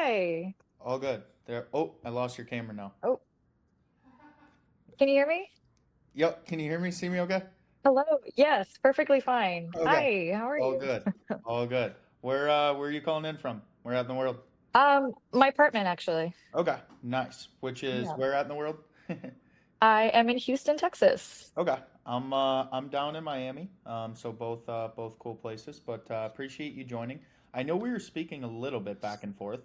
Hi. All good. There. Oh, I lost your camera now. Oh, can you hear me? Yep. Can you hear me? See me? Okay. Hello. Yes, perfectly fine. Okay. Hi, how are All you? good. All good. Where are you calling in from? Where at in the world? My apartment actually. Okay. Nice. Which is Yeah. where at in the world? I am in Houston, Texas. Okay. I'm down in Miami. So both cool places, but appreciate you joining. I know we were speaking a little bit back and forth.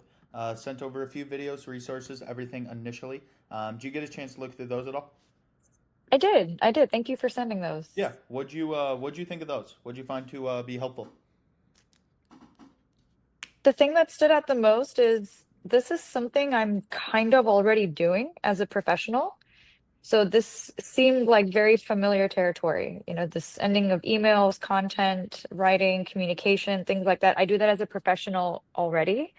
Sent over a few videos, resources, everything initially. Did you get a chance to look through those at all? I did. I did. Thank you for sending Yeah. those. What'd you think of those? What'd you find to be helpful? The thing that stood out the most is this is something I'm kind of already doing as a professional. So this seemed like very familiar territory. The sending of emails, content, writing, communication, things like that. I do that as a professional already.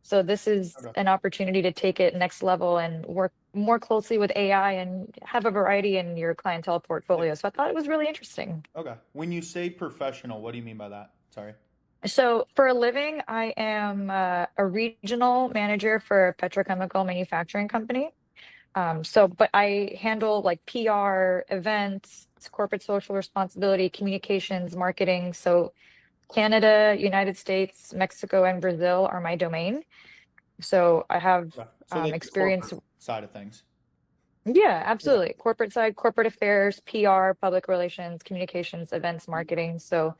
So this is Okay. an opportunity to take it next level and work more closely with AI and have a variety in your clientele Yeah. portfolio. So I thought it was really interesting. Okay. When you say professional, what do you mean by that? Sorry. So for a living, I am a regional manager for a petrochemical manufacturing company. But I handle like PR, events, corporate social responsibility, communications, marketing. So Canada, United States, Mexico, and Brazil are my domain. So I have Okay. So like the experience. corporate side of things. Yeah, Okay. absolutely. Corporate side, corporate affairs, PR, public relations, communications, events, Mhm. marketing. So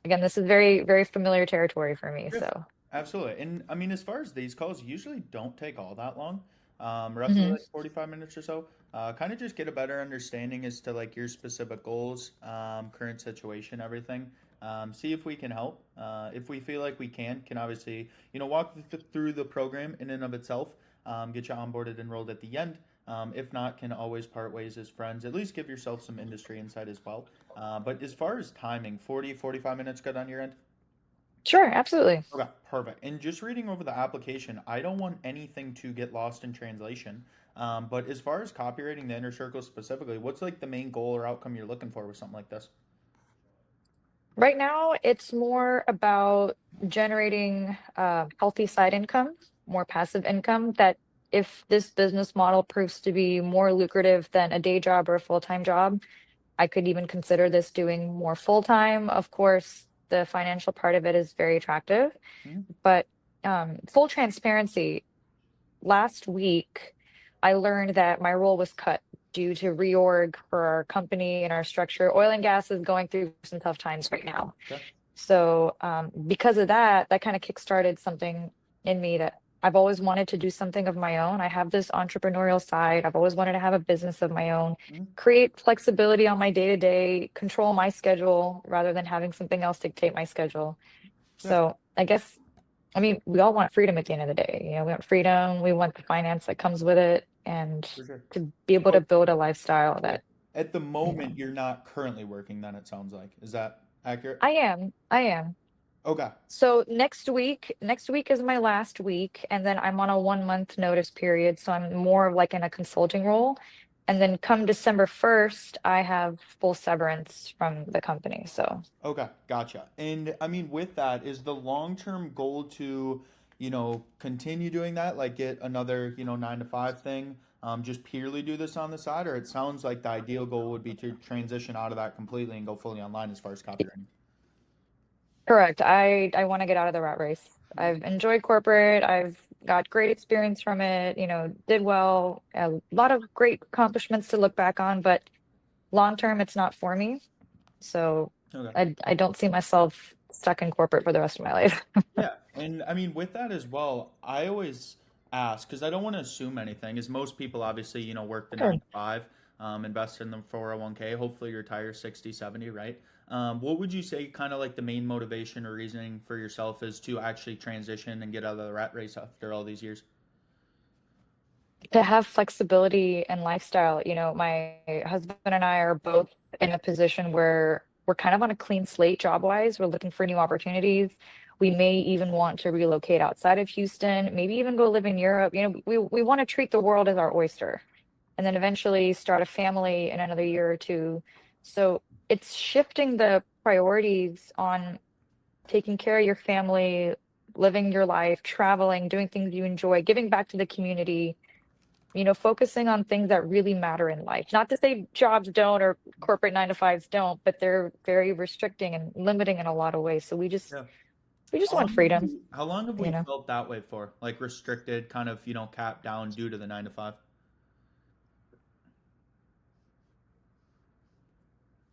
again, this is very, very familiar territory for me. Yeah, So absolutely. And I mean, as far as these calls, usually don't take all that long. Roughly mhm. like 45 minutes or so. Kind of just get a better understanding as to like your specific goals, current situation, everything. See if we can help. If we feel like we can obviously, walk through the program in and of itself, get you onboarded, enrolled at the end. If not, can always part ways as friends. At least give yourself some industry insight as well. But as far as timing, 45 minutes good on your end? Sure, absolutely. Okay, perfect. And just reading over the application, I don't want anything to get lost in translation. But as far as copywriting the inner circle specifically, what's like the main goal or outcome you're looking for with something like this? Right now, it's more about generating healthy side income, more passive income that if this business model proves to be more lucrative than a day job or a full-time job, I could even consider this doing more full-time. Of course, the financial part of it is very attractive, Hmm. but full transparency, last week I learned that my role was cut due to reorg for our company and our structure. Oil and gas is going through some tough times right now. Okay. So because of that, that kind of kickstarted something in me that I've always wanted to do something of my own. I have this entrepreneurial side. I've always wanted to have a business of my own, Hmm. create flexibility on my day to day, control my schedule rather than having something else dictate my schedule. Yeah, So I guess, I mean, we all want freedom at the end of the day. We want freedom, we want the finance that comes with it, and for sure. to be able to So build a lifestyle yeah, that, at the you know, moment you're not currently working, then it sounds like. Is that accurate? I am. Okay. So next week is my last week, and then I'm on a 1 month notice period. So I'm more of like in a consulting role. And then come December 1st, I have full severance from the company. So Okay, gotcha. And I mean, with that, is the long-term goal to, continue doing that, like get another, 9 to 5 thing, just purely do this on the side, or it sounds like the ideal goal would be to transition out of that completely and go fully online as far as copywriting. correct. I want to get out of the rat race. I've enjoyed corporate. I've got great experience from it, did well, a lot of great accomplishments to look back on, but long term, it's not for me. So Okay. I don't see myself stuck in corporate for the rest of my life. Yeah, and I mean, with that as well, I always ask because I don't want to assume anything. As most people, obviously, work the nine Sure. to five, invest in the 401k, hopefully retire 60, 70, right? What would you say kind of like the main motivation or reasoning for yourself is to actually transition and get out of the rat race after all these years? To have flexibility and lifestyle, my husband and I are both in a position where we're kind of on a clean slate job wise. We're looking for new opportunities. We may even want to relocate outside of Houston, maybe even go live in Europe. We want to treat the world as our oyster and then eventually start a family in another year or two. So it's shifting the priorities on taking care of your family, living your life, traveling, doing things you enjoy, giving back to the community, focusing on things that really matter in life. Not to say jobs don't or corporate 9 to 5s don't, but they're very restricting and limiting in a lot of ways. So we just Yeah. we just want freedom, How long have you we know. felt that way for? Like restricted, kind of, capped down due to the 9 to 5?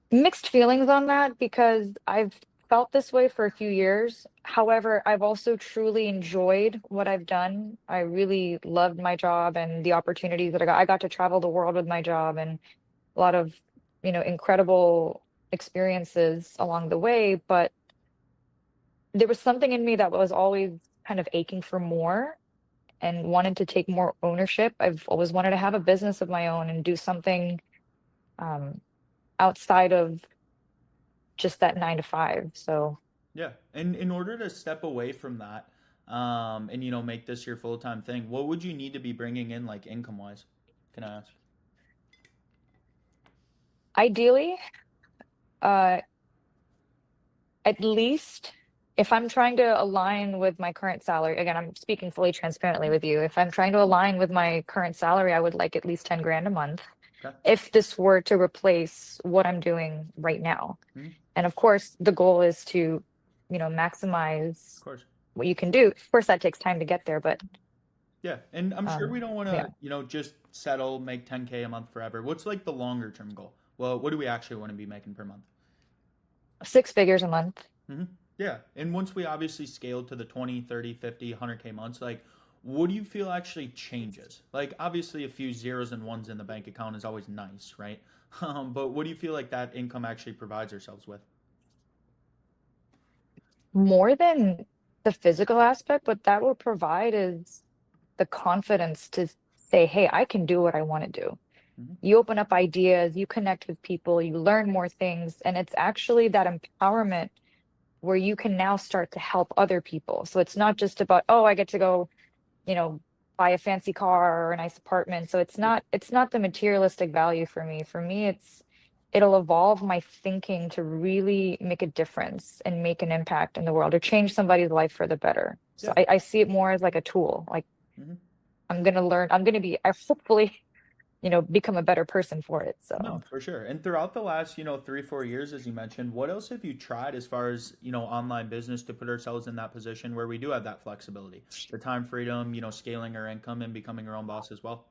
Mixed feelings on that because I've felt this way for a few years. However, I've also truly enjoyed what I've done. I really loved my job and the opportunities that I got. I got to travel the world with my job and a lot of, incredible experiences along the way. But there was something in me that was always kind of aching for more and wanted to take more ownership. I've always wanted to have a business of my own and do something um, outside of just that 9 to 5. So Yeah. And in order to step away from that, and make this your full-time thing, what would you need to be bringing in, like, income wise? Can I ask? ideally, uh, at least if I'm trying to align with my current salary, again, I'm speaking fully transparently with you. If I'm trying to align with my current salary, I would like at least 10 grand a month Okay. if this were to replace what I'm doing right now. Mhm. And of course, the goal is to, Of maximize course. what you can do. Of course, that takes time to get there, but Yeah. And I'm sure we don't want yeah, to, just settle, make 10K a month forever. What's like the longer term goal? Well, what do we actually want to be making per month? 6 figures a month. Hmm. Yeah. And once we obviously scale to the 20, 30, 50, 100K months, like, what do you feel actually changes? Like, obviously, a few zeros and ones in the bank account is always nice, right? But what do you feel like that income actually provides ourselves with? More than the physical aspect, what that will provide is the confidence to say, hey, I can do what I want to do. Hmm. You open up ideas, you connect with people, you learn more things, and it's actually that empowerment where you can now start to help other people. So it's not just about, oh, I get to go, you know, buy a fancy car or a nice apartment. So it's not the materialistic value for me. For me, it'll evolve my thinking to really make a difference and make an impact in the world or change somebody's life for the better. So Yeah. I see it more as like a tool. Like Hmm. I'm gonna learn, I hopefully, become a better person for it. So No, for sure. And throughout the last, 3, 4 years, as you mentioned, what else have you tried as far as, online business to put ourselves in that position where we do have that flexibility, the time freedom, scaling our income and becoming our own boss as well?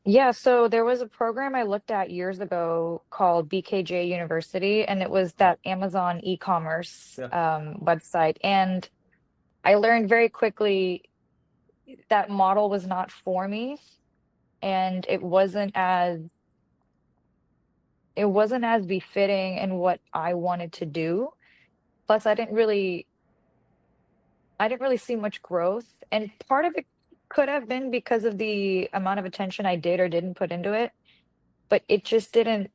yeah, so there was a program I looked at years ago called BKJ University, and it was Oh, that Amazon e-commerce yeah. website. And I learned very quickly that model was not for me, and it wasn't as befitting in what I wanted to do. Plus, I didn't really see much growth, and part of it could have been because of the amount of attention I did or didn't put into it, but it didn't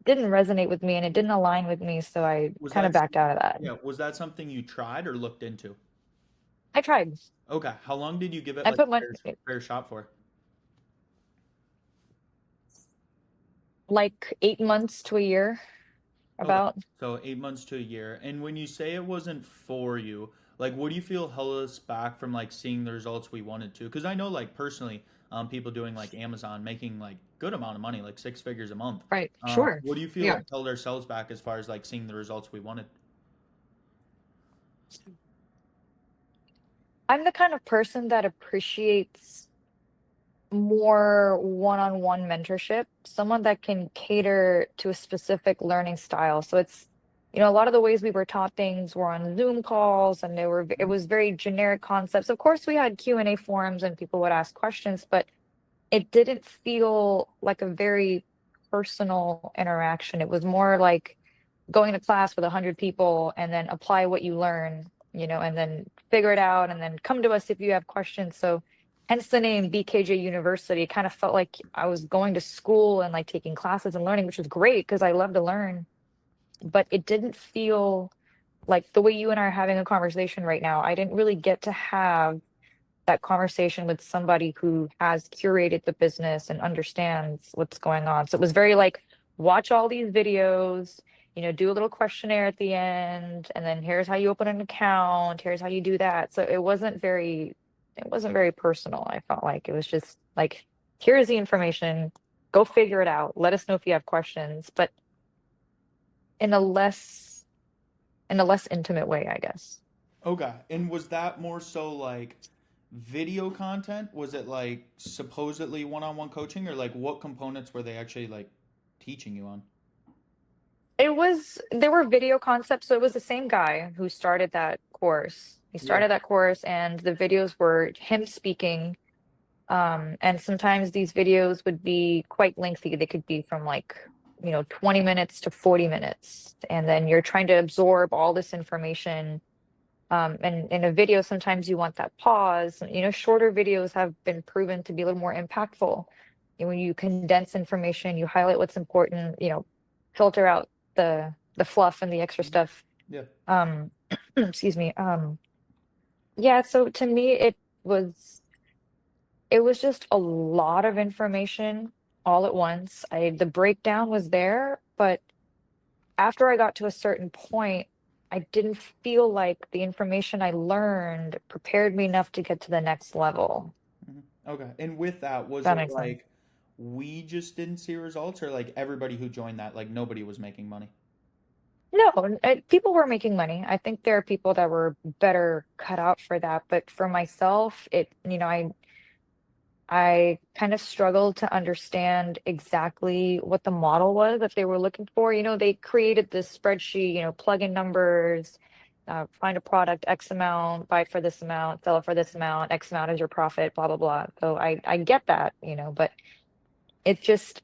resonate with me and it didn't align with me, so I Was kind of that, backed out of that. yeah, was that something you tried or looked into? I tried. Okay. How long did you give it I like put a my fair shot for? like 8 months to a year Okay. about. So 8 months to a year. And when you say it wasn't for you, like, what do you feel held us back from like seeing the results we wanted to? Because I know, like, personally, people doing like Amazon making like good amount of money, like 6 figures a month. Right. Sure. What do you feel Yeah. like held ourselves back as far as like seeing the results we wanted? I'm the kind of person that appreciates more one-on-one mentorship, someone that can cater to a specific learning style. So a lot of the ways we were taught things were on Zoom calls and it Mhm. was very generic concepts. Of course, we had Q&A forums and people would ask questions, but it didn't feel like a very personal interaction. It was more like going to class with 100 people and then apply what you learn, and then figure it out and then come to us if you have questions. So hence the name BKJ University. It kind of felt like I was going to school and like taking classes and learning, which was great because I love to learn, but it didn't feel like the way you and I are having a conversation right now. I didn't really get to have that conversation with somebody who has curated the business and understands what's going on. So it was very like, watch all these videos, do a little questionnaire at the end, and then here's how you open an account, here's how you do that. So it wasn't very personal. I felt like it was just like, here's the information, go figure it out. Let us know if you have questions, but in a less in a less intimate way, I guess. Okay. And was that more so like video content? Was it like supposedly one-on-one coaching, or like what components were they actually like teaching you on? There were video concepts, so it was the same guy who started that course. He Yeah. started that course, and the videos were him speaking. And sometimes these videos would be quite lengthy. They could be from like, 20 minutes to 40 minutes. And then you're trying to absorb all this information. And in a video, sometimes you want that pause. Shorter videos have been proven to be a little more impactful. When you condense information, you highlight what's important, filter out the fluff and the extra Mhm. stuff. Yeah. Um, excuse me. Yeah, so to me, it was just a lot of information all at once. The breakdown was there, but after I got to a certain point, I didn't feel like the information I learned prepared me enough to get to the next level. Mhm. Okay. And with that, If was that it makes sense. like we just didn't see results, or like everybody who joined that, like nobody was making money? No, people were making money. I think there are people that were better cut out for that, but for myself, I kind of struggled to understand exactly what the model was that they were looking for. They created this spreadsheet, plug in numbers, find a product, X amount, buy it for this amount, sell it for this amount, X amount is your profit, blah, blah, blah. So I get that, but it just,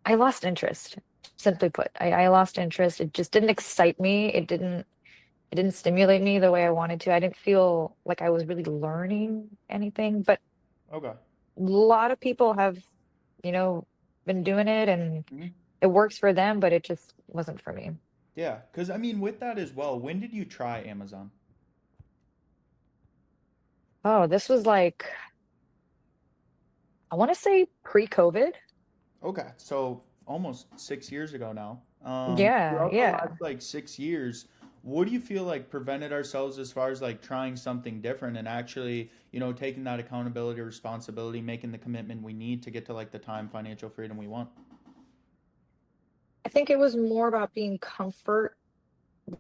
I lost interest, simply put. I lost interest. It just didn't excite me. It didn't stimulate me the way I wanted to. I didn't feel like I was really learning anything, but Okay. a lot of people have, you know, been doing it and Mhm. it works for them, but it just wasn't for me. Yeah. Because I mean, with that as well, when did you try Amazon? Oh, this was like, I want to say pre-COVID. Okay, so almost 6 years ago now. Yeah, Throughout the yeah. last like 6 years, what do you feel like prevented ourselves as far as like trying something different and actually, taking that accountability, responsibility, making the commitment we need to get to like the time, financial freedom we want? I think it was more about being comfort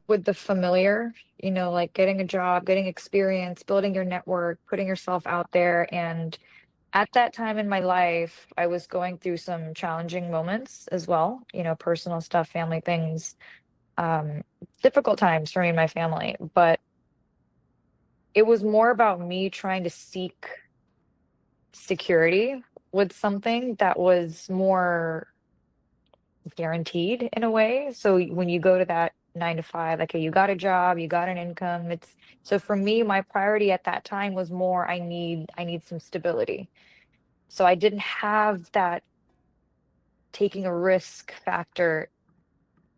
with the familiar, like getting a job, getting experience, building your network, putting yourself out there. And at that time in my life, I was going through some challenging moments as well, personal stuff, family things, um, difficult times for me and my family. But it was more about me trying to seek security with something that was more guaranteed in a way. So when you go to that 9 to 5, like, okay, you got a job, you got an income. So for me, my priority at that time was more, I need some stability. So I didn't have that taking a risk factor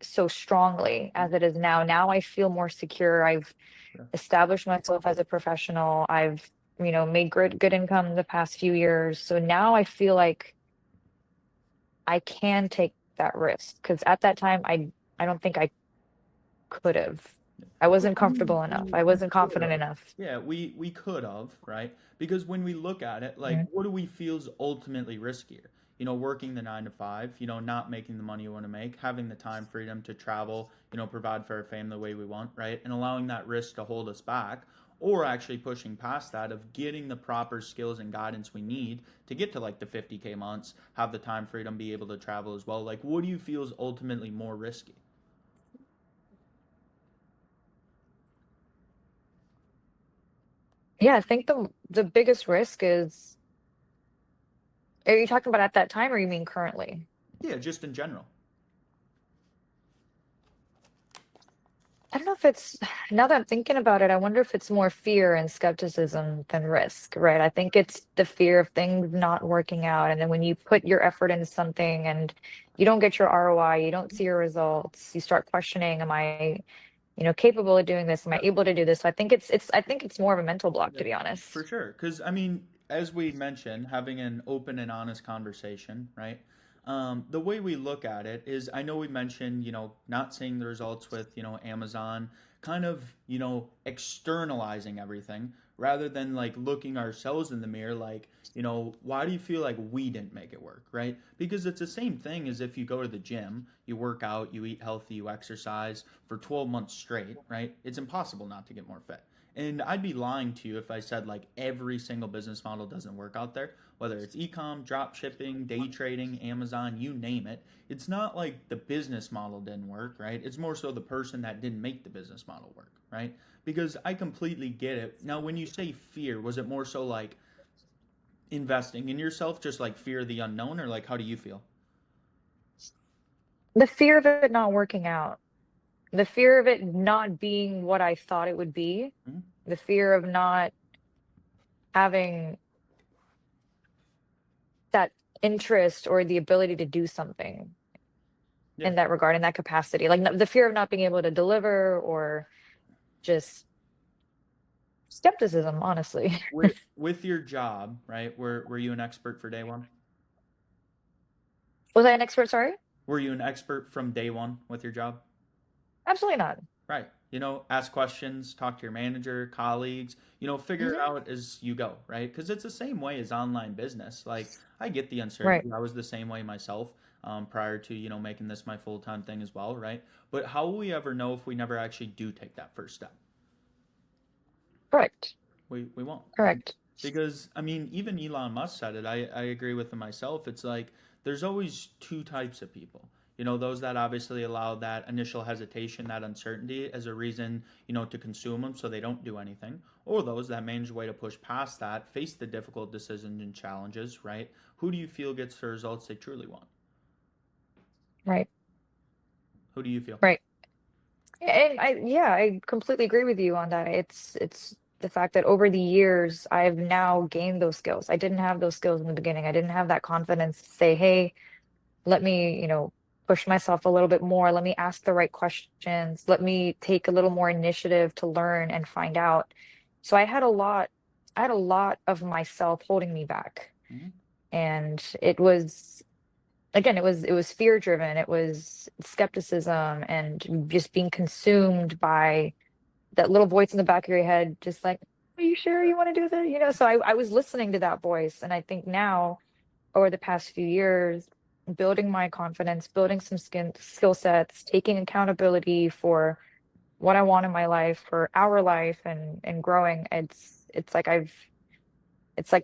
so strongly as it is now. Now I feel more secure. I've Yeah. established myself as a professional. I've, made good income the past few years. So now I feel like I can take that risk because at that time I don't think I could have. I Well, wasn't I mean, comfortable enough. we I we wasn't could confident have. enough. Yeah, we could have, right? Because when we look at it, like, Mhm. what do we feel is ultimately riskier? Working the 9 to 5, not making the money you want to make, having the time freedom to travel, provide for our family the way we want, right? And allowing that risk to hold us back, or actually pushing past that of getting the proper skills and guidance we need to get to like the 50K months, have the time freedom, be able to travel as well. Like, what do you feel is ultimately more risky? Yeah, I think the biggest risk is, are you talking about at that time or you mean currently? Yeah, just in general. I don't know if it's, now that I'm thinking about it, I wonder if it's more fear and skepticism than risk, right? I think it's the fear of things not working out. And then when you put your effort into something and you don't get your ROI, you don't see your results, you start questioning, am I, capable of doing this? Am I able to do this? So I think it's more of a mental block, Yeah, to be for honest. sure. Because, I mean, as we mentioned, having an open and honest conversation, right? The way we look at it is, I know we mentioned, not seeing the results with, Amazon, kind of, externalizing everything rather than like looking ourselves in the mirror, like, why do you feel like we didn't make it work, right? Because it's the same thing as if you go to the gym, you work out, you eat healthy, you exercise for 12 months straight, right? It's impossible not to get more fit. And I'd be lying to you if I said like every single business model doesn't work out there, whether it's e-com, drop shipping, day trading, Amazon, you name it. It's not like the business model didn't work, right? It's more so the person that didn't make the business model work, right? Because I completely get it. Now, when you say fear, was it more so like investing in yourself, just like fear of the unknown, or like how do you feel? The fear of it not working out, the fear of it not being what I thought it would be, Mhm. the fear of not having that interest or the ability to do something Yeah. in that regard, in that capacity. Like the fear of not being able to deliver or just skepticism, honestly. With your job, right? Were you an expert for day one? Was I an expert? Sorry? Were you an expert from day one with your job? Absolutely not. Right. Ask questions, talk to your manager, colleagues, figure it Hmm. out as you go, right? Because it's the same way as online business. Like, I get the Right. uncertainty. I was the same way myself prior to, making this my full time thing as well, right? But how will we ever know if we never actually do take that first step? Correct. We won't, right? Correct. Because, I mean, even Elon Musk said it. I agree with him myself. It's like there's always two types of people. Those that obviously allow that initial hesitation, that uncertainty as a reason, to consume them so they don't do anything, or those that manage a way to push past that, face the difficult decisions and challenges, right? Who do you feel gets the results they truly want? Right. Who do you feel? Right. And yeah, I completely agree with you on that. It's the fact that over the years, I've now gained those skills. I didn't have those skills in the beginning. I didn't have that confidence to say, hey, let me, push myself a little bit more. Let me ask the right questions. Let me take a little more initiative to learn and find out. So I had a lot of myself holding me back. Hmm. And it was, again, it was fear driven. It was skepticism and just being consumed by that little voice in the back of your head, just like, are you sure you want to do that? So I was listening to that voice. And I think now, over the past few years, building my confidence, building some skill sets, taking accountability for what I want in my life, for our life and growing, it's like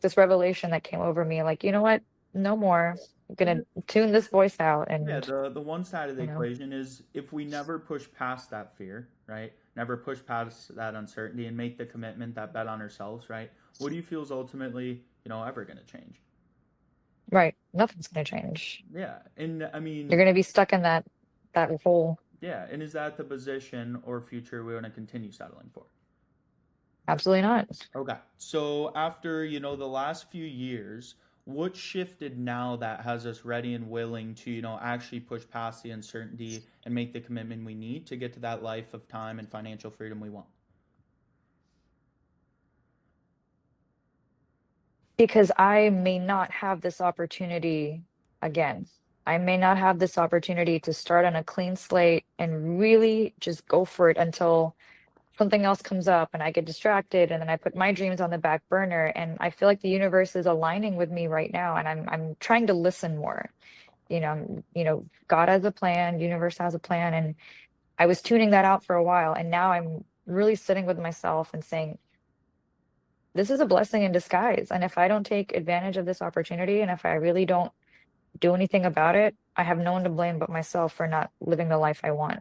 this revelation that came over me, like, you know what? No more. I'm gonna tune this voice out Yeah, and, the one side of the you know, equation is if we never push past that fear, right? Never push past that uncertainty and make the commitment, that bet on ourselves, right? What do you feel is ultimately, ever going to change? right, nothing's gonna change. Yeah, and I You're mean, gonna be stuck in that hole. yeah, and is that the position or future we want to continue settling for? Absolutely not. Okay. So after, the last few years, what shifted now that has us ready and willing to, actually push past the uncertainty and make the commitment we need to get to that life of time and financial freedom we want? Because I may not have this opportunity again. I may not have this opportunity to start on a clean slate and really just go for it until something else comes up and I get distracted and then I put my dreams on the back burner. And I feel like the universe is aligning with me right now and I'm trying to listen more. God has a plan, universe has a plan, and I was tuning that out for a while and now I'm really sitting with myself and saying, this is a blessing in disguise. And if I don't take advantage of this opportunity and if I really don't do anything about it, I have no one to blame but myself for not living the life I want.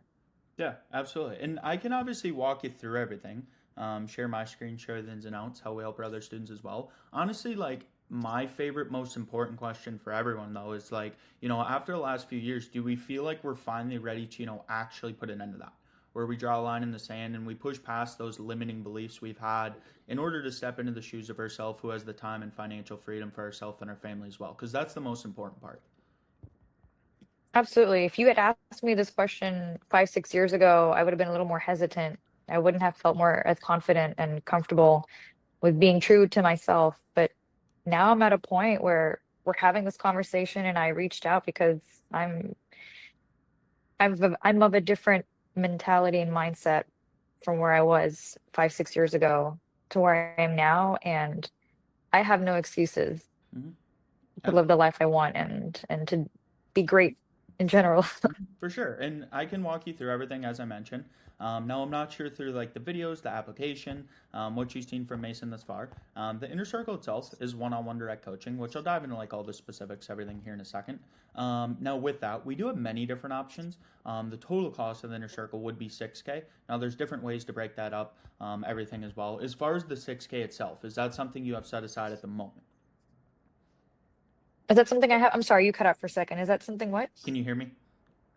Yeah, absolutely. And I can obviously walk you through everything, share my screen, share the ins and outs, how we help our other students as well. Honestly, like my favorite, most important question for everyone though is like, after the last few years, do we feel like we're finally ready to, actually put an end to that? Where we draw a line in the sand and we push past those limiting beliefs we've had in order to step into the shoes of ourselves who has the time and financial freedom for ourselves and our family as well. Because that's the most important part. Absolutely. If you had asked me this question 5, 6 years ago, I would have been a little more hesitant. I wouldn't have felt more as confident and comfortable with being true to myself. But now I'm at a point where we're having this conversation and I reached out because I'm I'm of a different mentality and mindset from where I was 5, 6 years ago to where I am now, and I have no excuses Hmm. to live the life I want and to be great in general. For sure. And I can walk you through everything as I mentioned. Now, I'm not sure through like the videos, the application, what you've seen from Mason thus far. The inner circle itself is one-on-one direct coaching, which I'll dive into like all the specifics, everything here in a second. Now, with that, we do have many different options. The total cost of the inner circle would be 6K. Now, there's different ways to break that up, everything as well. As far as the 6K itself, is that something you have set aside at the moment? Is that something I have? I'm sorry, you cut out for a second. Is that something what? Can you hear me?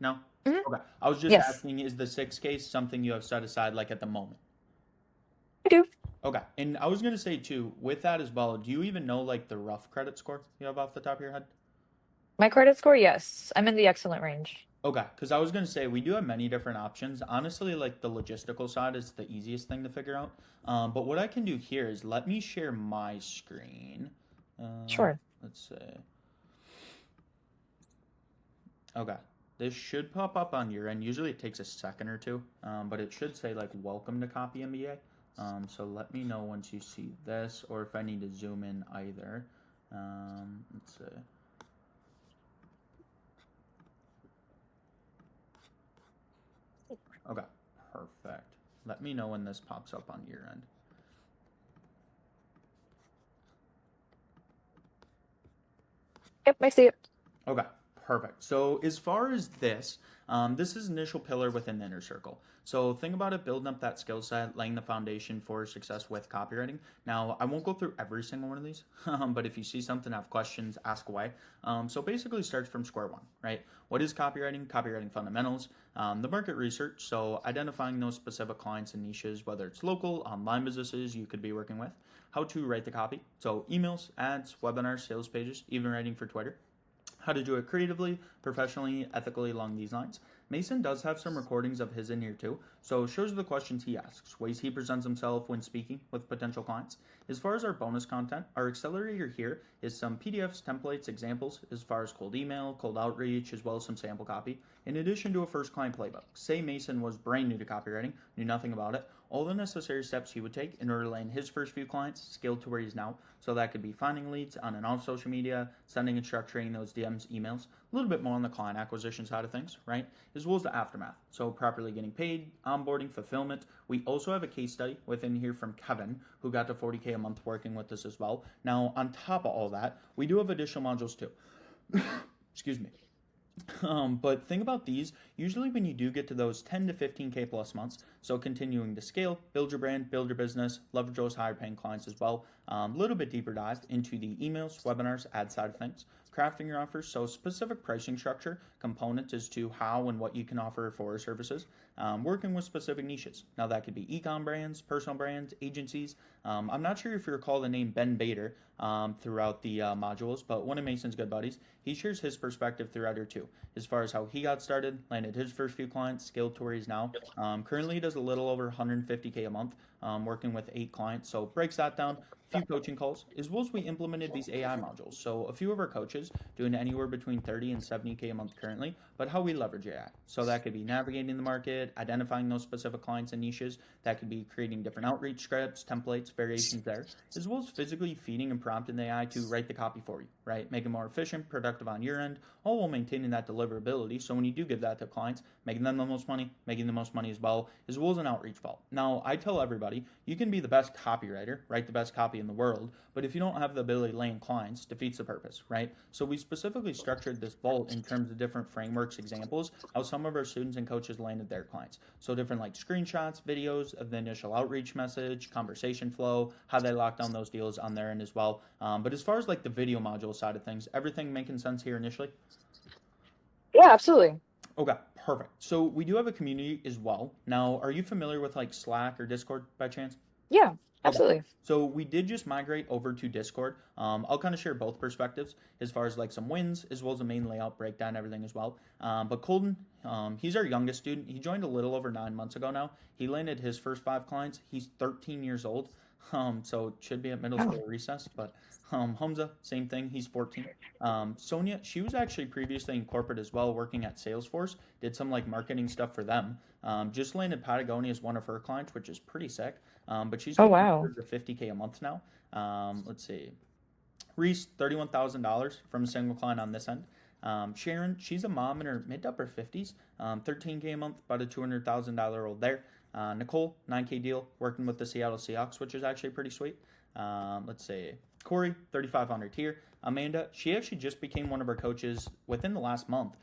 No? Hmm. Okay. I was just Yes, asking, is the 6K something you have set aside like at the moment? I do. Okay. And I was going to say too, with that as well, do you even know like the rough credit score you have off the top of your head? My credit score, yes. I'm in the excellent range. Okay. Because I was going to say, we do have many different options. Honestly, like the logistical side is the easiest thing to figure out. But what I can do here is let me share my screen. Sure. Let's say, okay. This should pop up on your end. Usually it takes a second or two, but it should say like welcome to Copy MBA. So let me know once you see this or if I need to zoom in either. Let's see. Okay, perfect. Let me know when this pops up on your end. Yep, I see it. Okay, perfect. So as far as this, this is initial pillar within the inner circle. So think about it, building up that skill set, laying the foundation for success with copywriting. Now, I won't go through every single one of these, but if you see something, have questions, ask away. So basically starts from square one, right? What is copywriting? Copywriting fundamentals, the market research. So identifying those specific clients and niches, whether it's local, online businesses you could be working with. How to write the copy. So emails, ads, webinars, sales pages, even writing for Twitter, how to do it creatively, professionally, ethically along these lines. Mason does have some recordings of his in here too, so shows the questions he asks, ways he presents himself when speaking with potential clients. As far as our bonus content, our accelerator here is some PDFs, templates, examples as far as cold email, cold outreach, as well as some sample copy, in addition to a first client playbook. Say Mason was brand new to copywriting, knew nothing about it, all the necessary steps he would take in order to land his first few clients, scaled to where he's now. So that could be finding leads on and off social media, sending and structuring those DMs, emails, a little bit more on the client acquisition side of things, right? As well as the aftermath. So properly getting paid, onboarding, fulfillment. We also have a case study within here from Kevin, who got to 40K a month working with us as well. Now, on top of all that, we do have additional modules too. Excuse me. But think about these. Usually, when you do get to those 10 to 15K plus months, so continuing to scale, build your brand, build your business, leverage those higher paying clients as well. A little bit deeper dive into the emails, webinars, ad side of things, crafting your offers. So, specific pricing structure, components as to how and what you can offer for services, working with specific niches. Now, that could be e-com brands, personal brands, agencies. I'm not sure if you recall the name Ben Bader throughout the modules, but one of Mason's good buddies, he shares his perspective throughout here too, as far as how he got started, landed his first few clients, scaled to where he's now. Currently, he does a little over 150K a month, working with 8 clients. So breaks that down. A few coaching calls, as well as we implemented these AI modules. So a few of our coaches doing anywhere between 30 and 70K a month currently, but how we leverage AI. So that could be navigating the market, identifying those specific clients and niches. That could be creating different outreach scripts, templates, variations there, as well as physically feeding and prompting the AI to write the copy for you, right? Make it more efficient, productive on your end, all while maintaining that deliverability. So when you do give that to clients, making them the most money, making the most money as well as an outreach vault. Now, I tell everybody, you can be the best copywriter, write the best copy in the world, but if you don't have the ability to land clients, defeats the purpose, right? So we specifically structured this vault in terms of different frameworks, examples, how some of our students and coaches landed their clients. So different like screenshots, videos of the initial outreach message, conversation flow, how they lock down those deals on their end as well. But as far as like the video module side of things, everything making sense here initially? Yeah, absolutely. Okay, perfect. So we do have a community as well. Now, are you familiar with like Slack or Discord by chance? Yeah, Okay. absolutely. So we did just migrate over to Discord. I'll kind of share both perspectives as far as like some wins as well as a main layout breakdown, everything as well. But Colton, he's our youngest student. He joined a little over 9 months ago now. He landed his first 5 clients. He's 13 years old. So it should be at middle Oh, school recess. But Hamza, same thing. He's 14. Sonia, she was actually previously in corporate as well, working at Salesforce. Did some like marketing stuff for them. Just landed Patagonia as one of her clients, which is pretty sick. But she's oh doing wow. upwards of 50K a month now. Let's see. Reese, $31,000 from a single client on this end. Sharon, she's a mom in her mid to upper 50s, 13K a month, about a $200,000 old there. Nicole, 9K deal, working with the Seattle Seahawks, which is actually pretty sweet. Let's see. Corey, 3,500 here. Amanda, she actually just became one of our coaches within the last month.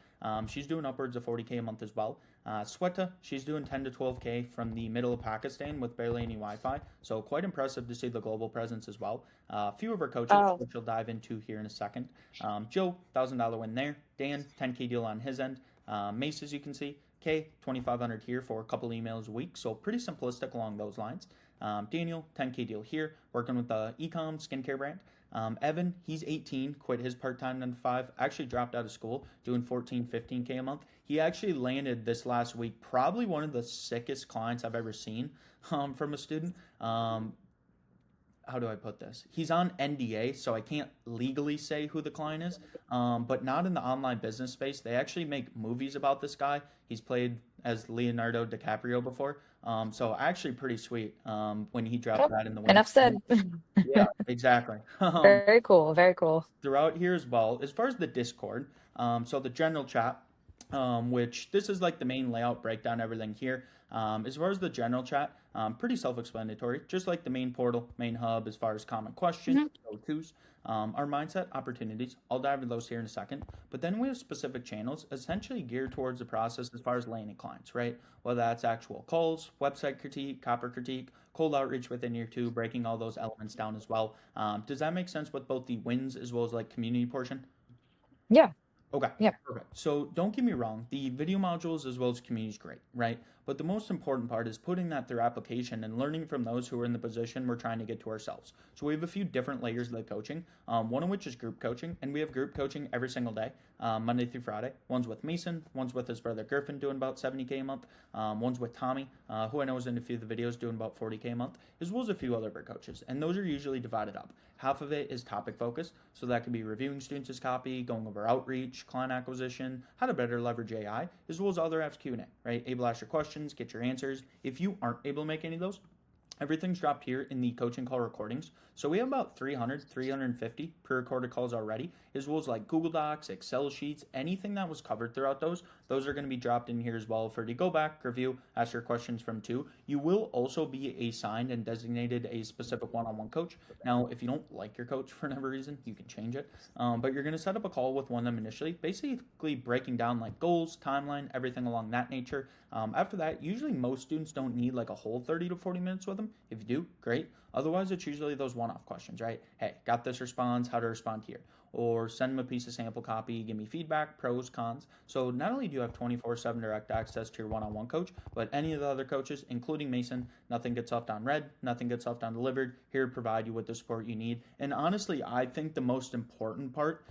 She's doing upwards of 40K a month as well. Sweta, she's doing 10 to 12K from the middle of Pakistan with barely any Wi-Fi. So quite impressive to see the global presence as well. A few of our coaches, Oh, which we'll dive into here in a second. Joe, $1,000 win there. Dan, 10K deal on his end. Mace, as you can see. Kay, 2,500 here for a couple emails a week. So pretty simplistic along those lines. Daniel, 10K deal here, working with the ecom skincare brand. Evan, he's 18, quit his part-time 9 to 5, actually dropped out of school, doing 14, 15K a month. He actually landed this last week, probably one of the sickest clients I've ever seen from a student. How do I put this? He's on NDA, so I can't legally say who the client is, but not in the online business space. They actually make movies about this guy. He's played as Leonardo DiCaprio before, so actually pretty sweet when he dropped well, that in the wind. enough said. Yeah, exactly. Very cool, very cool. Throughout here as well, as far as the Discord, so the general chat, which this is like the main layout breakdown, everything here. As far as the general chat, pretty self-explanatory, just like the main portal, main hub, as far as common questions, Mhm. go-tos, our mindset, opportunities. I'll dive into those here in a second. But then we have specific channels, essentially geared towards the process as far as landing clients, right? Whether that's actual calls, website critique, copper critique, cold outreach within year two, breaking all those elements down as well. Does that make sense with both the wins as well as like community portion? Yeah, Okay, yeah. perfect. So don't get me wrong, the video modules as well as community is great, right? But the most important part is putting that through application and learning from those who are in the position we're trying to get to ourselves. So we have a few different layers of the coaching, one of which is group coaching, and we have group coaching every single day, Monday through Friday. One's with Mason, one's with his brother Griffin, doing about 70K a month. One's with Tommy, who I know is in a few of the videos, doing about 40K a month, as well as a few other of our coaches. And those are usually divided up. Half of it is topic focused, so that could be reviewing students' copy, going over outreach, client acquisition, how to better leverage AI, as well as other apps Q&A, right? Able to ask your questions, get your answers. If you aren't able to make any of those, everything's dropped here in the coaching call recordings. So we have about 300, 350 pre-recorded calls already, as well as like Google Docs, Excel sheets, anything that was covered throughout those are going to be dropped in here as well for you to go back, review, ask your questions from too. You will also be assigned and designated a specific one-on-one coach. Now, if you don't like your coach for whatever reason, you can change it. But you're going to set up a call with one of them initially, basically breaking down like goals, timeline, everything along that nature. After that, usually most students don't need like a whole 30 to 40 minutes with them. If you do, great. Otherwise, it's usually those one-off questions, right? Hey, got this response, how to respond here. Or send them a piece of sample copy, give me feedback, pros, cons. So not only do you have 24/7 direct access to your one-on-one coach, but any of the other coaches, including Mason, nothing gets left on red, nothing gets left undelivered, here to provide you with the support you need. And honestly, I think the most important part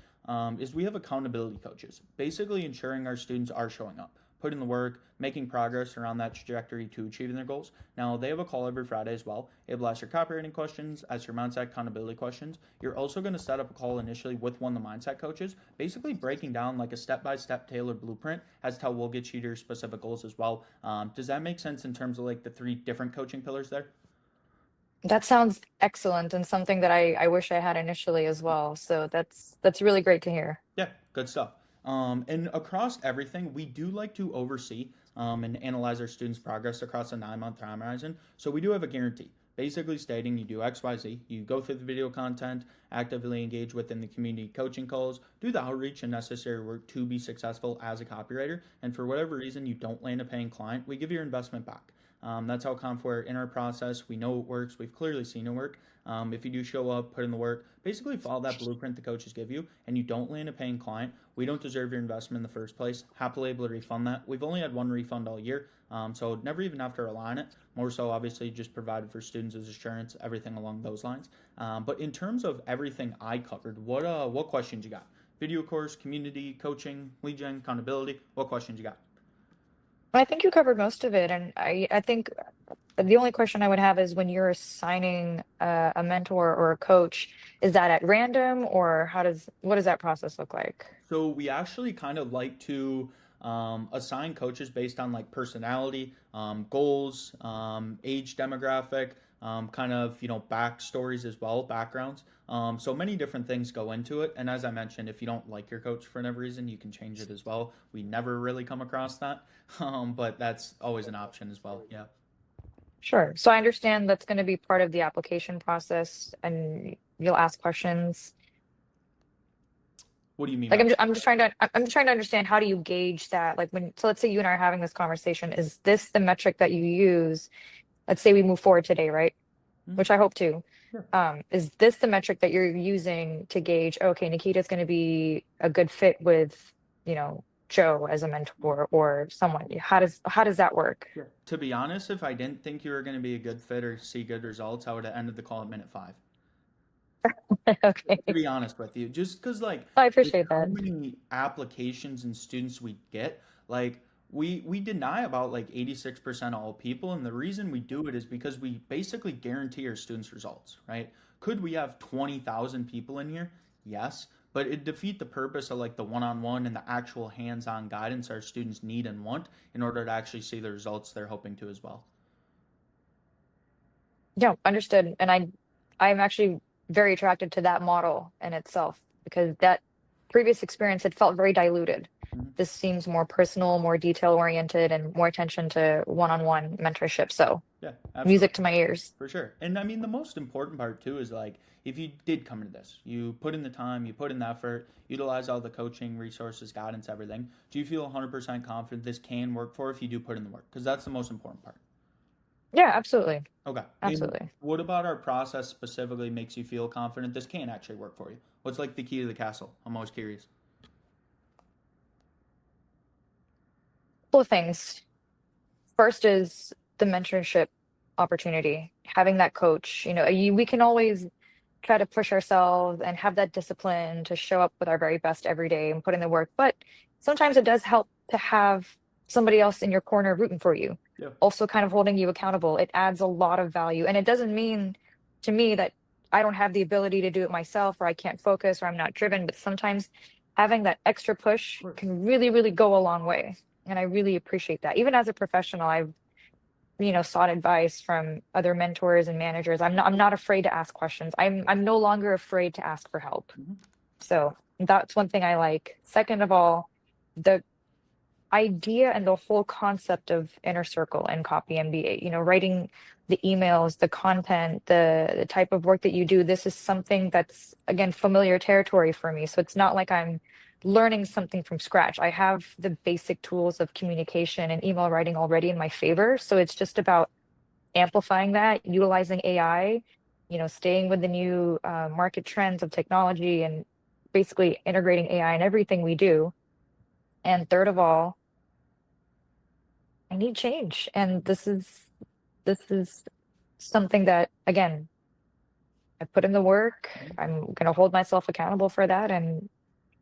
is we have accountability coaches, basically ensuring our students are showing up, putting the work, making progress around that trajectory to achieving their goals. Now, they have a call every Friday as well. Able to ask your copywriting questions, ask your mindset accountability questions. You're also going to set up a call initially with one of the mindset coaches, basically breaking down like a step-by-step tailored blueprint as to how we'll get you to your specific goals as well. Does that make sense in terms of like the three different coaching pillars there? That sounds excellent and something that I wish I had initially as well. So that's really great to hear. Yeah, good stuff. And across everything, we do like to oversee and analyze our students' progress across a 9 month time horizon. So we do have a guarantee, basically stating you do X, Y, Z, you go through the video content, actively engage within the community coaching calls, do the outreach and necessary work to be successful as a copywriter. And for whatever reason you don't land a paying client, we give your investment back. That's how confident we're in our process. We know it works. We've clearly seen it work. If you do show up, put in the work, basically follow that blueprint the coaches give you, and you don't land a paying client, we don't deserve your investment in the first place. Happily able to refund that. We've only had one refund all year, so never even have to rely on it. More so, obviously, just provided for students as assurance, everything along those lines. But in terms of everything I covered, what questions you got? Video course, community, coaching, lead gen, accountability. What questions you got? I think you covered most of it, and I think The only question I would have is when you're assigning a mentor or a coach, is that at random or what does that process look like? So we actually kind of like to assign coaches based on like personality, goals, age demographic, kind of backstories as well, backgrounds. So many different things go into it. And as I mentioned, if you don't like your coach for whatever reason, you can change it as well. We never really come across that, but that's always an option as well. Yeah. Sure. So I understand that's going to be part of the application process and you'll ask questions. What do you mean Like by? I'm just trying to understand how do you gauge that? Like so let's say you and I are having this conversation, is this the metric that you use? Let's say we move forward today, right? Mhm. Which I hope to. Sure. Is this the metric that you're using to gauge, okay, Nikita's going to be a good fit with, Joe as a mentor or someone? How does that work? Yeah. To be honest, if I didn't think you were going to be a good fit or see good results, I would have ended the call at minute 5. To Okay. be honest with you, just because like I with appreciate how that. many applications and students we get, like we deny about like 86% of all people, and the reason we do it is because we basically guarantee our students results, right? Could we have 20,000 people in here? Yes, but it defeat the purpose of like the one-on-one and the actual hands-on guidance our students need and want in order to actually see the results they're hoping to as well. Yeah, understood. And I'm actually very attracted to that model in itself because that previous experience had felt very diluted. Mhm. This seems more personal, more detail oriented, and more attention to one-on-one mentorship. So Yeah, absolutely. music to my ears. For sure. And I mean, the most important part too is like if you did come into this, you put in the time, you put in the effort, utilize all the coaching, resources, guidance, everything. Do you feel 100% confident this can work for if you do put in the work? Because that's the most important part. Yeah, absolutely. Okay. And Absolutely. what about our process specifically makes you feel confident this can actually work for you? What's like the key to the castle? I'm always curious. Couple of things. First is the mentorship opportunity, having that coach. We can always try to push ourselves and have that discipline to show up with our very best every day and put in the work. But sometimes it does help to have somebody else in your corner rooting for you, Yeah. also kind of holding you accountable. It adds a lot of value. And it doesn't mean to me that I don't have the ability to do it myself or I can't focus or I'm not driven, but sometimes having that extra Of push course. can really, really go a long way. And I really appreciate that. Even as a professional, I've sought advice from other mentors and managers. I'm not afraid to ask questions. I'm no longer afraid to ask for help. Mhm. So that's one thing I like. Second of all, the idea and the whole concept of inner circle and copy MBA, writing the emails, the content, the type of work that you do, this is something that's again familiar territory for me. So it's not like I'm learning something from scratch. I have the basic tools of communication and email writing already in my favor. So it's just about amplifying that, utilizing AI, staying with the new market trends of technology and basically integrating AI in everything we do. And third of all, I need change. And this is something that again, I put in the work. I'm going to hold myself accountable for that and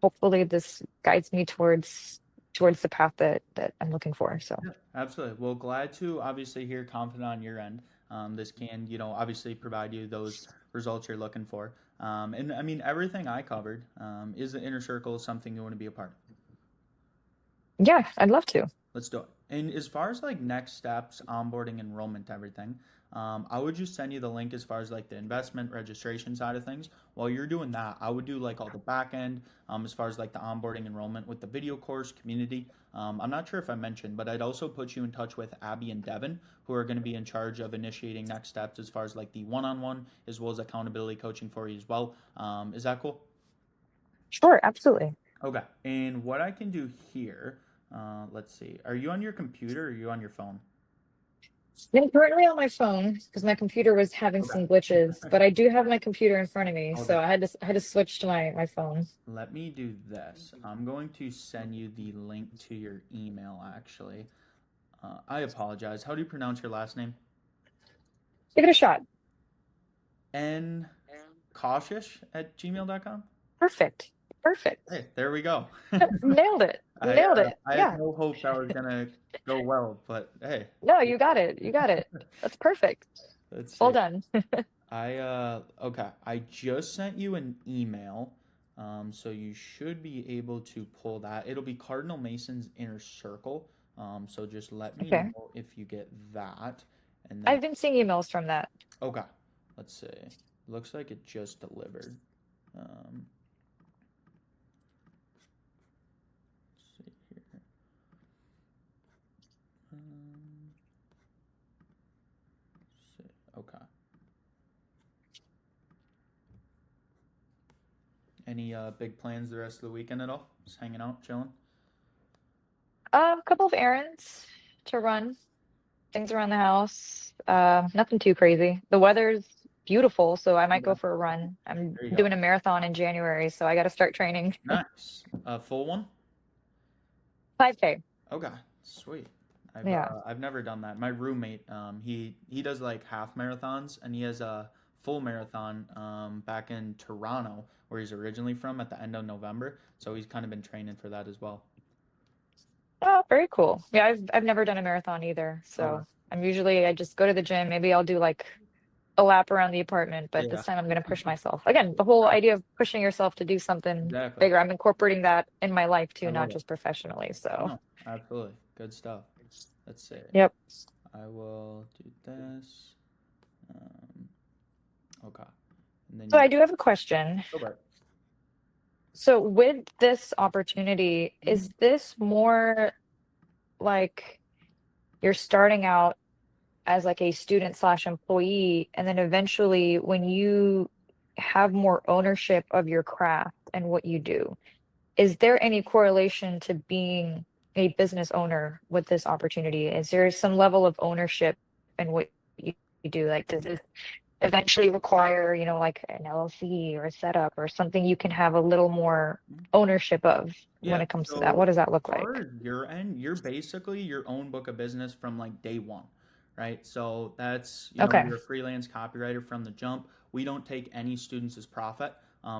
hopefully this guides me towards the path that I'm looking for. So, Yeah, absolutely. Well, glad to obviously hear confident on your end. This can, obviously provide you those results you're looking for. And I mean, everything I covered, is the inner circle something you want to be a part of? yeah, I'd love to. Let's do it. And as far as like next steps, onboarding, enrollment, everything, I would just send you the link as far as like the investment registration side of things. While you're doing that, I would do like all the back end, as far as like the onboarding enrollment with the video course community. I'm not sure if I mentioned, but I'd also put you in touch with Abby and Devin, who are going to be in charge of initiating next steps as far as like the one-on-one as well as accountability coaching for you as well. Is that cool? Sure, absolutely. Okay. And what I can do here, let's see. Are you on your computer or are you on your phone? I'm currently on my phone because my computer was having Okay. some glitches, but I do have my computer in front of me, Okay. so I had to switch to my phone. Let me do this. I'm going to send you the link to your email, actually. I apologize. How do you pronounce your last name? Give it a shot. ncautious at gmail.com? Perfect. Perfect. Hey, there we go. Nailed it. You nailed it. I had Yeah. no hope that was gonna go well, but hey, No, you got it. You got it. That's perfect. let's Well see. done. Okay, I just sent you an email, so you should be able to pull that. It'll be Cardinal Mason's Inner Circle. So just let me Okay. know if you get that, and then I've been seeing emails from that. okay, let's see. Looks like it just delivered. Um, let's see here. Um, let's see. Okay. Any big plans the rest of the weekend at all? Just hanging out, chilling? A couple of errands to run, things around the house. Nothing too crazy. The weather's beautiful, so I might go Okay. for a run. I'm There you go. doing a marathon in January, so I got to start training. Nice. Full one? 5K. Okay, sweet. Yeah. I've never done that. My roommate, he does like half marathons, and he has a full marathon back in Toronto, where he's originally from, at the end of November. So he's kind of been training for that as well. Oh, very cool. Yeah, I've never done a marathon either, Okay. so I just go to the gym. Maybe I'll do like a lap around the apartment, but Yeah, this time I'm going to push myself. Again, the whole idea of pushing yourself to do something exactly. bigger, I'm incorporating that in my life I too, not love it. just professionally. So, No, absolutely. Good stuff. Let's see. yep. I will do this. Um, okay. And then So you, I do have a question. okay. So with this opportunity, Mhm. is this more like you're starting out as like a student slash employee, and then eventually when you have more ownership of your craft and what you do, is there any correlation to being a business owner with this opportunity? Is there some level of ownership in what you do? Like, does this eventually require, like an LLC or a setup or something you can have a little more ownership of when Yeah, it comes to that? so What does that as look far like? as your end, you're basically your own book of business from like day one, right? So that's, Okay, you're a freelance copywriter from the jump. We don't take any students as profit.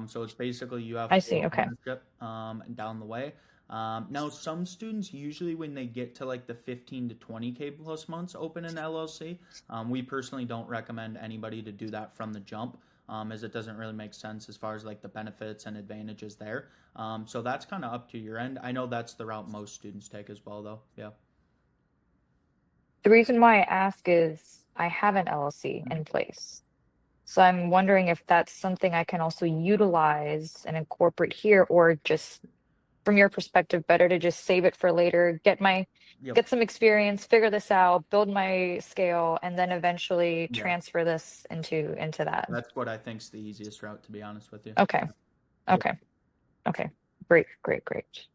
So it's basically you have I see. full Okay. ownership and down the way. Now, some students usually when they get to like the 15 to 20K plus months open an LLC, we personally don't recommend anybody to do that from the jump, as it doesn't really make sense as far as like the benefits and advantages there. So that's kind of up to your end. I know that's the route most students take as well, though. Yeah. The reason why I ask is I have an LLC Mhm. in place. So I'm wondering if that's something I can also utilize and incorporate here, or just from your perspective, better to just save it for later, Yep. get some experience, figure this out, build my scale, and then eventually Yeah. transfer this into that. That's what I think's the easiest route, to be honest with you. Okay. Yep. Okay. Okay. Great, great, great.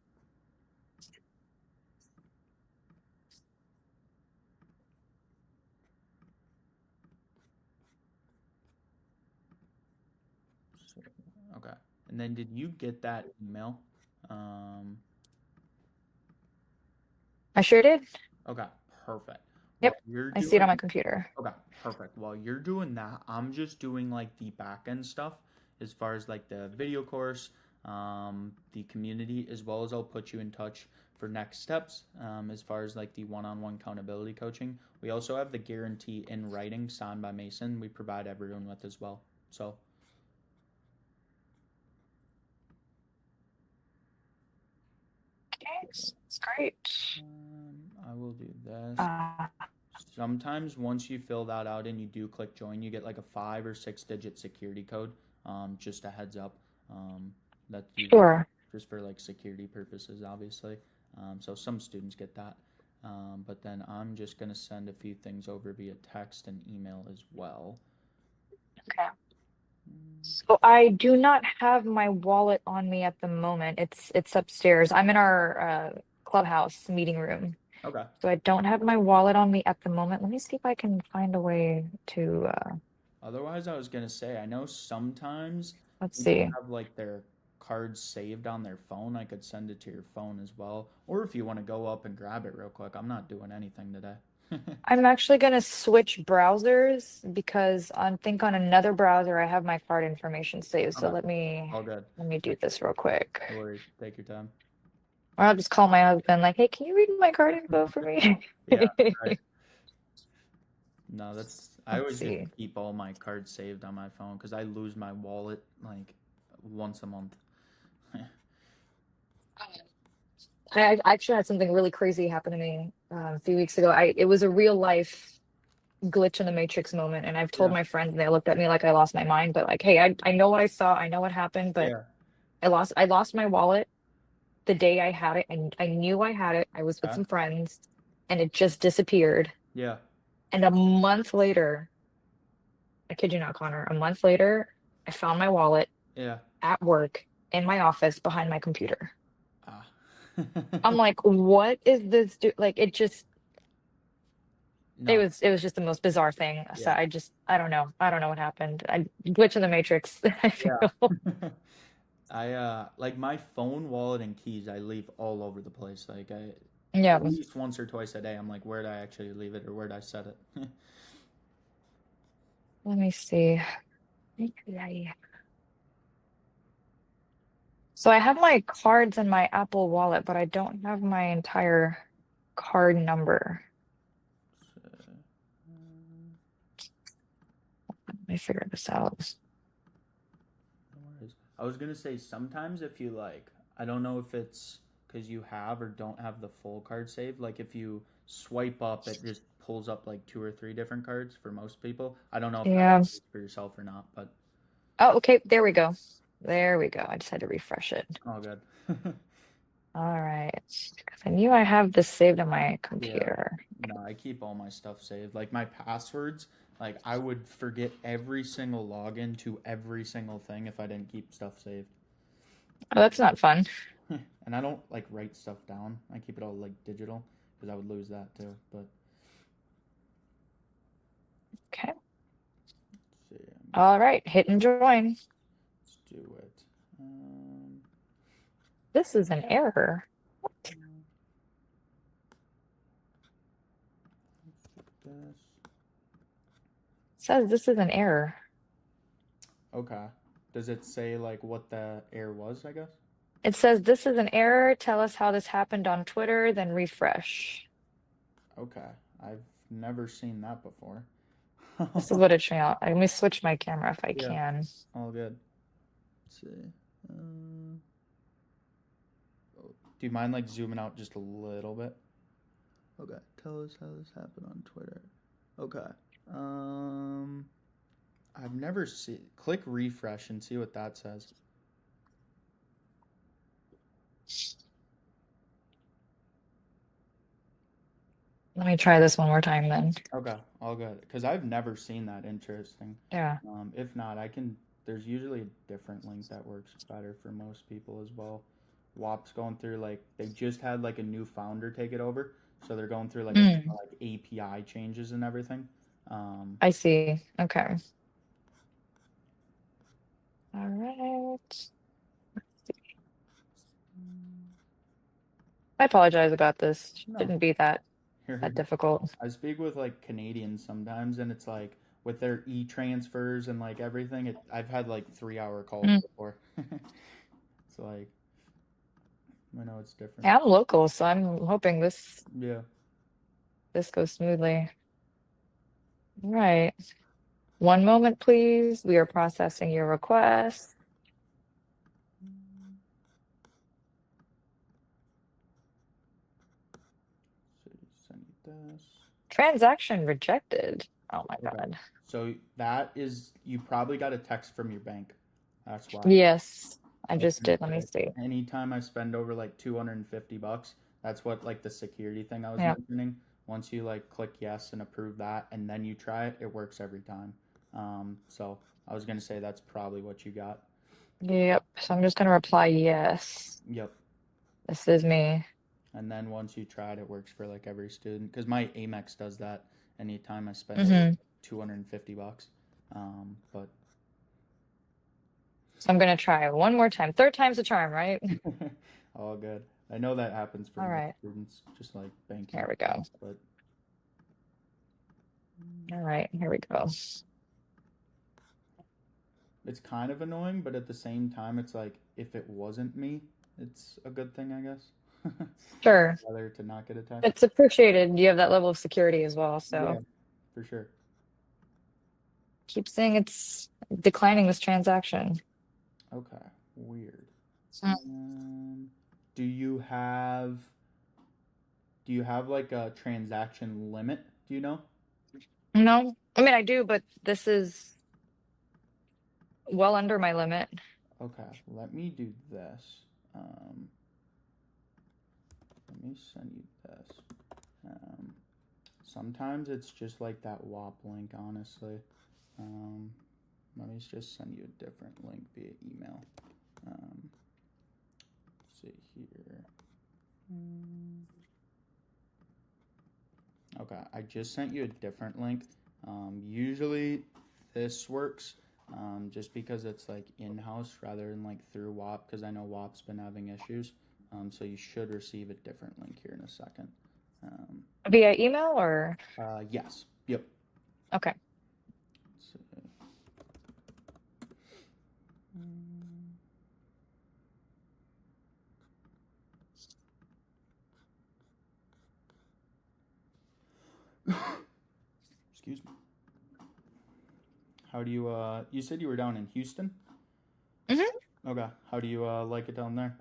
So, okay. And then did you get that email? Um, I sure did. okay. Perfect. Yep. While you're I see it doing, on my computer. okay, perfect. While you're doing that, I'm just doing like the back end stuff as far as like the video course, the community, as well as I'll put you in touch for next steps, as far as like the one-on-one accountability coaching. We also have the guarantee in writing signed by Mason. We provide everyone with as well. So, Okay. It's great. I will do this. Uh, Sometimes once you fill that out and you do click join, you get like a 5 or 6 digit security code. Just a heads up. That's usually sure. just for like security purposes, obviously. So some students get that. But then I'm just gonna send a few things over via text and email as well. Okay. So I do not have my wallet on me at the moment. It's upstairs. I'm in our clubhouse meeting room. Okay. So I don't have my wallet on me at the moment. Let me see if I can find a way to Otherwise, I was gonna say I know sometimes let's people see. have like their cards saved on their phone. I could send it to your phone as well, or if you want to go up and grab it real quick. I'm not doing anything today. I'm actually gonna switch browsers because I think on another browser I have my card information saved. So Okay, let me all good. let me do this real quick. No worries. Take your time. Or I'll just call my husband, like, hey, can you read my card info for me? Yeah, right. No, that's I Let's always just see. keep all my cards saved on my phone because I lose my wallet like once a month. I actually had something really crazy happen to me a few weeks ago. It was a real life glitch in the Matrix moment, and I've told Yeah, my friends, and they looked at me like I lost my mind. But like, hey, I know what I saw, I know what happened, but yeah, I lost my wallet the day I had it, and I knew I had it. I was with yeah, some friends, and it just disappeared. yeah, And a month later, I kid you not, Connor, a month later, I found my wallet yeah. at work in my office behind my computer. Ah. I'm like, what is this do like it No, was it was just the most bizarre thing. So yeah, I don't know. I don't know what happened. I glitch in the matrix, I yeah. feel. I like my phone, wallet, and keys. I leave all over the place. Like I, Yeah. at least once or twice a day. I'm like, where'd I actually leave it, or where'd I set it? Let me see. Yeah. So I have my cards in my Apple Wallet, but I don't have my entire card number. Let me figure this out. No worries. I was gonna say sometimes if you like, I don't know if it's because you have or don't have the full card saved. Like if you swipe up, it just pulls up like two or three different cards for most people. I don't know if that Yeah. works for yourself or not, but Oh, okay. There we go. There we go. I just had to refresh it. all good. All right. Because I knew I have this saved on my Yeah. computer. No, I keep all my stuff saved. Like my passwords, like I would forget every single login to every single thing if I didn't keep stuff saved. Oh, that's not fun. And I don't like write stuff down. I keep it all like digital because I would lose that too. But Okay. let's see, All right. Hit and join. let's do it. Um, This is an error. this. It says this is an error. Okay. Does it say like what the error was? I guess. It says this is an error. Tell us how this happened on Twitter, then refresh. Okay. I've never seen that before. This is what it's showing out. Let me switch my camera if I Yeah. can. All good. Let's see. Um, oh, do you mind like zooming out just a little bit? Okay. Tell us how this happened on Twitter. Okay. Um, I've never seen. Click refresh and see what that says. Let me try this one more time then. Okay, all good. Because I've never seen that. Interesting. Yeah. If not, I can. There's usually a different link that works better for most people as well. WAP's going through like they just had like a new founder take it over, so they're going through like a ton of Mm, like API changes and everything. Um, I see. Okay. All right. I apologize about this. no, Shouldn't be that here difficult. I speak with like Canadians sometimes, and it's like with their e-transfers and like everything. I've had like 3 hour calls Mm. before. It's like I know it's different. Yeah, I'm local, so I'm hoping Yeah. this goes smoothly. All right. One moment, please. We are processing your request. So you send this. Transaction rejected. Oh my Okay. God. So that is you probably got a text from your bank. That's why. Yes, I I was just gonna did. Let me say see. anytime I spend over like $250, that's what like the security thing I was Yeah. mentioning. Once you like click yes and approve that and then you try it, it works every time. So I was gonna say that's probably what you got. Yep. So I'm just gonna reply yes. Yep. This is me. And then once you try it, it works for like every student. Because my Amex does that anytime I spend over Hmm. 250 bucks. But So I'm gonna try one more time. Third time's a charm, right? all good. I know that happens for All most right. students, just like banking Here we stuff, go. but All right. Here we go. it's kind of annoying, but at the same time, it's like if it wasn't me, it's a good thing, I guess. Sure. Rather to not get attacked. It's appreciated. You have that level of security as well. Yeah, So for sure. keep saying it's declining this transaction. Okay, weird. Mm. Um, do you have like a transaction limit? Do you know? No, I mean I do, but this is well under my limit. Okay, let me do this. Um, let me send you this. Um, sometimes it's just like that WAP link, honestly. Um, let me just send you a different link via email. Um, see here. Okay, I just sent you a different link. Usually this works just because it's like in-house rather than like through WAP because I know WAP's been having issues. So you should receive a different link here in a second. Um, Via email or yes. Yep. okay. So, excuse me. How do you you said you were down in Houston? Hmm. Okay. How do you like it down there?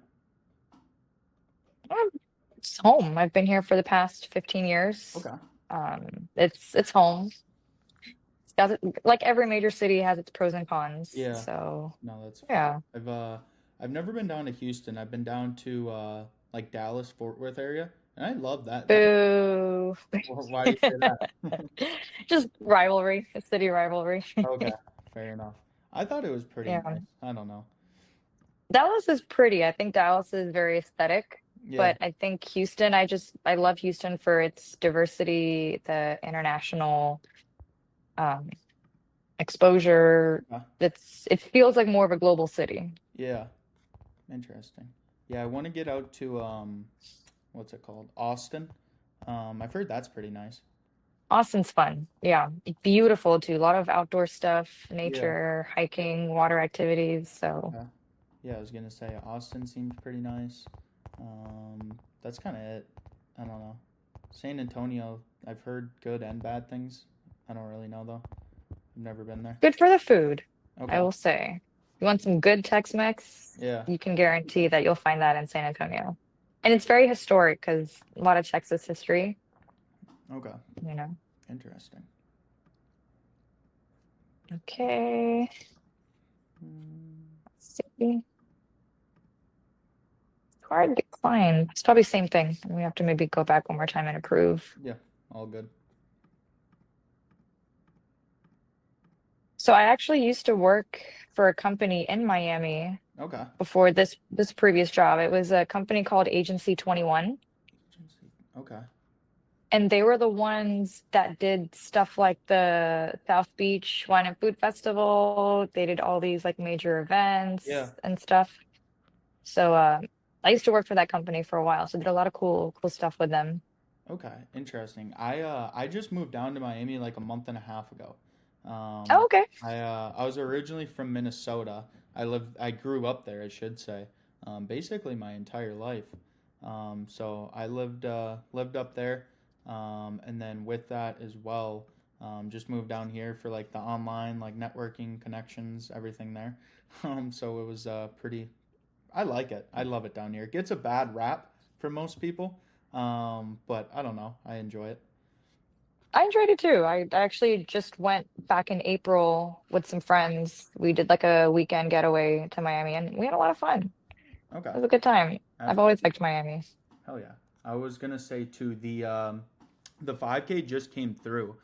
It's home. I've been here for the past 15 years. Okay. It's home. It's got, like every major city has its pros and cons. Yeah. So No, that's fair. yeah. I've never been down to Houston. I've been down to like Dallas, Fort Worth area, and I love that. That Boo. why do you say that? Just rivalry, a city rivalry. Okay, fair enough. I thought it was pretty Yeah. nice. I don't know. Dallas is pretty. I think Dallas is very aesthetic, Yeah. but I think Houston, I love Houston for its diversity, the international um exposure. Uh, It feels like more of a global city. yeah. Interesting. Yeah, I want to get out to what's it called? Austin. I've heard that's pretty nice. Austin's fun. Yeah. Beautiful too. A lot of outdoor stuff, Yeah. nature, hiking, water activities. So Okay. Yeah, I was gonna say Austin seems pretty nice. That's kind of it. I don't know. San Antonio, I've heard good and bad things. I don't really know though. I've never been there. good for the food, I Okay. will say. You want some good Tex-Mex, Yeah. you can guarantee that you'll find that in San Antonio. And it's very historic because a lot of Texas history, Okay. you know. Interesting. Okay. Mm, Let's see. Card decline. It's probably same thing. We have to maybe go back one more time and approve. yeah. All good. So I actually used to work for a company in Miami Okay. before this previous job. It was a company called Agency 21, Agency. Okay. and they were the ones that did stuff like the South Beach Wine and Food Festival. They did all these like major Yeah. events and stuff. So I used to work for that company for a while, so did a lot of cool stuff with them. Okay. Interesting. I just moved down to Miami like a month and a half ago. Oh, okay. I was originally from Minnesota. I grew up there, I should say. Basically my entire life. So I lived up there. And then with that as well, just moved down here for like the online like networking connections, everything there. So it was pretty I like it. I love it down here. It gets a bad rap for most people, but I don't know. I enjoy it. I enjoyed it too. I actually just went back in April with some friends. We did like a weekend getaway to Miami and we had a lot of fun. Okay, It was a good time. that's I've good. always liked Miami. Hell yeah. I was gonna say too the 5K just came through.